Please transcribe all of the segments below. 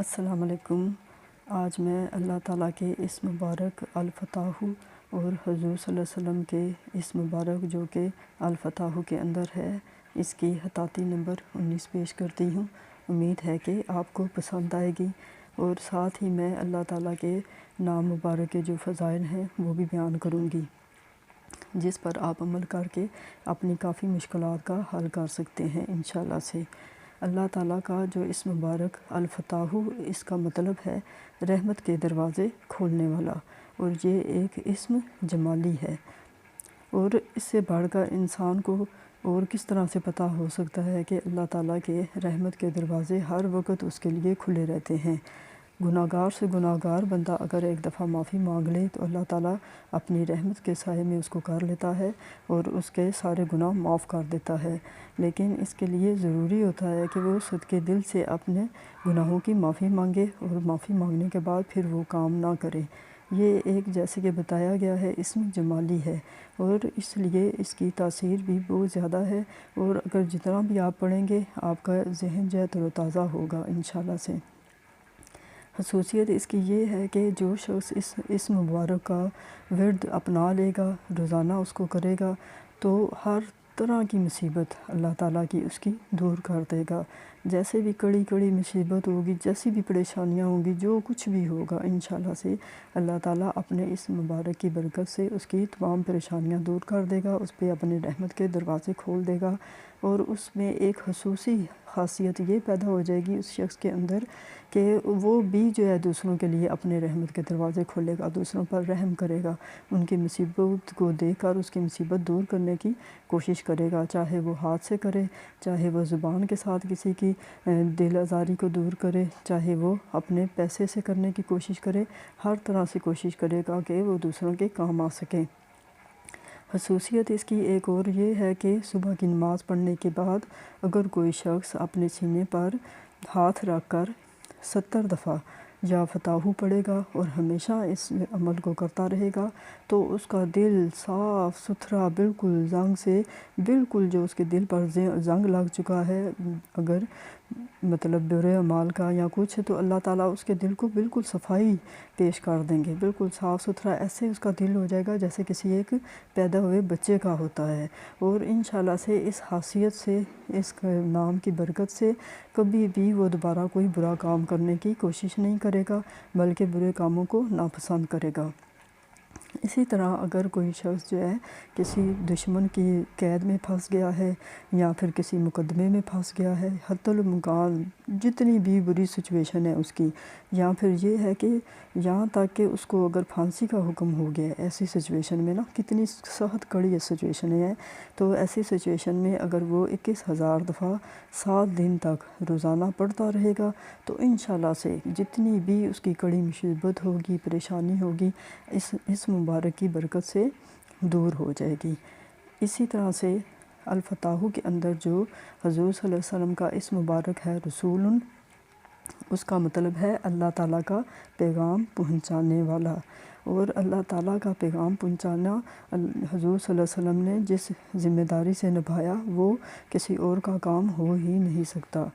السلام علیکم۔ آج میں اللہ تعالیٰ کے اسم مبارک الفتاح اور حضور صلی اللہ علیہ وسلم کے اسم مبارک جو کہ الفتاح کے اندر ہے، اس کی حطاطی نمبر 19 پیش کرتی ہوں۔ امید ہے کہ آپ کو پسند آئے گی، اور ساتھ ہی میں اللہ تعالیٰ کے نام مبارک کے جو فضائل ہیں وہ بھی بیان کروں گی، جس پر آپ عمل کر کے اپنی کافی مشکلات کا حل کر سکتے ہیں انشاءاللہ سے۔ اللہ تعالیٰ کا جو اسم مبارک الفتاح، اس کا مطلب ہے رحمت کے دروازے کھولنے والا، اور یہ ایک اسم جمالی ہے۔ اور اس سے بڑھ کر انسان کو اور کس طرح سے پتہ ہو سکتا ہے کہ اللہ تعالیٰ کے رحمت کے دروازے ہر وقت اس کے لیے کھلے رہتے ہیں۔ گناہ گار سے گناہ گار بندہ اگر ایک دفعہ معافی مانگ لے تو اللہ تعالیٰ اپنی رحمت کے سائے میں اس کو کر لیتا ہے اور اس کے سارے گناہ معاف کر دیتا ہے۔ لیکن اس کے لیے ضروری ہوتا ہے کہ وہ صدقے دل سے اپنے گناہوں کی معافی مانگے، اور معافی مانگنے کے بعد پھر وہ کام نہ کرے۔ یہ ایک جیسے کہ بتایا گیا ہے اسم جمالی ہے، اور اس لیے اس کی تاثیر بھی بہت زیادہ ہے، اور اگر جتنا بھی آپ پڑھیں گے آپ کا ذہن جو ہے تر و تازہ ہوگا انشاءاللہ سے۔ خصوصیت اس کی یہ ہے کہ جو شخص اس اسم مبارک کا ورد اپنا لے گا، روزانہ اس کو کرے گا، تو ہر طرح کی مصیبت اللہ تعالیٰ کی اس کی دور کر دے گا۔ جیسے بھی کڑی کڑی مصیبت ہوگی، جیسی بھی پریشانیاں ہوں گی، جو کچھ بھی ہوگا انشاءاللہ سے اللہ تعالیٰ اپنے اس مبارک کی برکت سے اس کی تمام پریشانیاں دور کر دے گا، اس پہ اپنے رحمت کے دروازے کھول دے گا، اور اس میں ایک خصوصی خاصیت یہ پیدا ہو جائے گی اس شخص کے اندر کہ وہ بھی جو ہے دوسروں کے لیے اپنے رحمت کے دروازے کھولے گا، دوسروں پر رحم کرے گا، ان کی مصیبت کو دیکھ کر اس کی مصیبت دور کرنے کی کوشش کرے گا، چاہے وہ ہاتھ سے کرے، چاہے وہ زبان کے ساتھ کسی کی دل آزاری کو دور کرے، چاہے وہ اپنے پیسے سے کرنے کی کوشش کرے، ہر طرح سے کوشش کرے گا کہ وہ دوسروں کے کام آ سکے۔ خصوصیت اس کی ایک اور یہ ہے کہ صبح کی نماز پڑھنے کے بعد اگر کوئی شخص اپنے سینے پر ہاتھ رکھ کر 70 دفعہ یا فتاح پڑھے گا اور ہمیشہ اس عمل کو کرتا رہے گا، تو اس کا دل صاف ستھرا، بالکل زنگ سے، بالکل جو اس کے دل پر زنگ لگ چکا ہے، اگر مطلب برے اعمال کا یا کچھ، تو اللہ تعالیٰ اس کے دل کو بالکل صفائی پیش کر دیں گے، بالکل صاف ستھرا، ایسے اس کا دل ہو جائے گا جیسے کسی ایک پیدا ہوئے بچے کا ہوتا ہے۔ اور انشاءاللہ سے اس خاصیت سے، اس نام کی برکت سے کبھی بھی وہ دوبارہ کوئی برا کام کرنے کی کوشش نہیں کرے گا، بلکہ برے کاموں کو ناپسند کرے گا۔ اسی طرح اگر کوئی شخص جو ہے کسی دشمن کی قید میں پھنس گیا ہے، یا پھر کسی مقدمے میں پھنس گیا ہے، حتی المکان جتنی بھی بری سچویشن ہے اس کی، یا پھر یہ ہے کہ یہاں تک کہ اس کو اگر پھانسی کا حکم ہو گیا ہے، ایسی سچویشن میں نا، کتنی سخت کڑی سچویشن ہے، تو ایسی سچویشن میں اگر وہ 21,000 دفعہ 7 دن تک روزانہ پڑھتا رہے گا، تو انشاءاللہ سے جتنی بھی اس کی کڑی مصیبت ہوگی، پریشانی ہوگی، اس مبارک کی برکت سے دور ہو جائے گی۔ اسی طرح سے الفتاح کے اندر جو حضور صلی اللہ علیہ وسلم کا اسم مبارک ہے رسول، اس کا مطلب ہے اللہ تعالیٰ کا پیغام پہنچانے والا، اور اللہ تعالیٰ کا پیغام پہنچانا حضور صلی اللہ علیہ وسلم نے جس ذمہ داری سے نبھایا، وہ کسی اور کا کام ہو ہی نہیں سکتا۔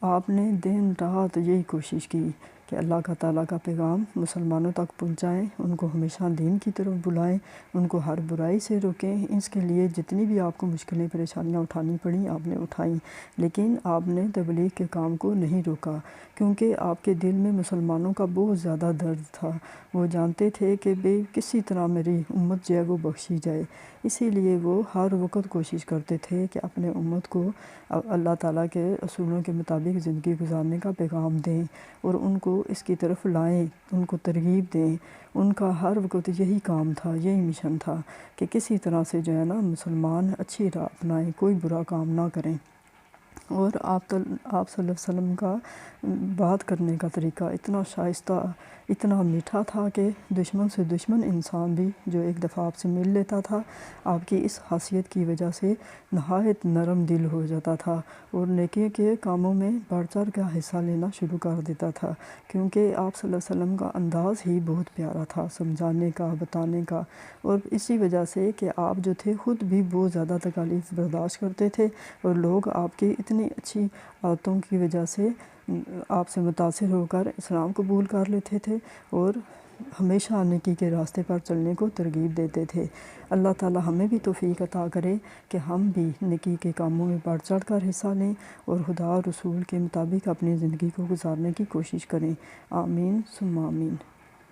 آپ نے دن رات یہی کوشش کی کہ اللہ تعالیٰ کا پیغام مسلمانوں تک پہنچائیں، ان کو ہمیشہ دین کی طرف بلائیں، ان کو ہر برائی سے روکیں۔ اس کے لیے جتنی بھی آپ کو مشکلیں پریشانیاں اٹھانی پڑیں آپ نے اٹھائیں، لیکن آپ نے تبلیغ کے کام کو نہیں روکا، کیونکہ آپ کے دل میں مسلمانوں کا بہت زیادہ درد تھا۔ وہ جانتے تھے کہ کسی طرح میری امت جو ہے وہ بخشی جائے، اسی لیے وہ ہر وقت کوشش کرتے تھے کہ اپنے امت کو اللہ تعالیٰ کے اصولوں کے مطابق زندگی گزارنے کا پیغام دیں، اور ان کو اس کی طرف لائیں، ان کو ترغیب دیں۔ ان کا ہر وقت یہی کام تھا، یہی مشن تھا کہ کسی طرح سے جو ہے نا مسلمان اچھی راہ اپنائیں، کوئی برا کام نہ کریں۔ اور آپ صلی اللہ علیہ وسلم کا بات کرنے کا طریقہ اتنا شائستہ، اتنا میٹھا تھا کہ دشمن سے دشمن انسان بھی جو ایک دفعہ آپ سے مل لیتا تھا، آپ کی اس خاصیت کی وجہ سے نہایت نرم دل ہو جاتا تھا، اور نیکی کے کاموں میں بڑھ چڑھ کا حصہ لینا شروع کر دیتا تھا، کیونکہ آپ صلی اللہ علیہ وسلم کا انداز ہی بہت پیارا تھا سمجھانے کا، بتانے کا، اور اسی وجہ سے کہ آپ جو تھے خود بھی بہت زیادہ تکالیف برداشت کرتے تھے، اور لوگ آپ کی اتنی اتنی اچھی عادتوں کی وجہ سے آپ سے متاثر ہو کر اسلام قبول کر لیتے تھے اور ہمیشہ نیکی کے راستے پر چلنے کو ترغیب دیتے تھے۔ اللہ تعالی ہمیں بھی توفیق عطا کرے کہ ہم بھی نیکی کے کاموں میں بڑھ چڑھ کر حصہ لیں اور خدا اور رسول کے مطابق اپنی زندگی کو گزارنے کی کوشش کریں۔ آمین ثم آمین۔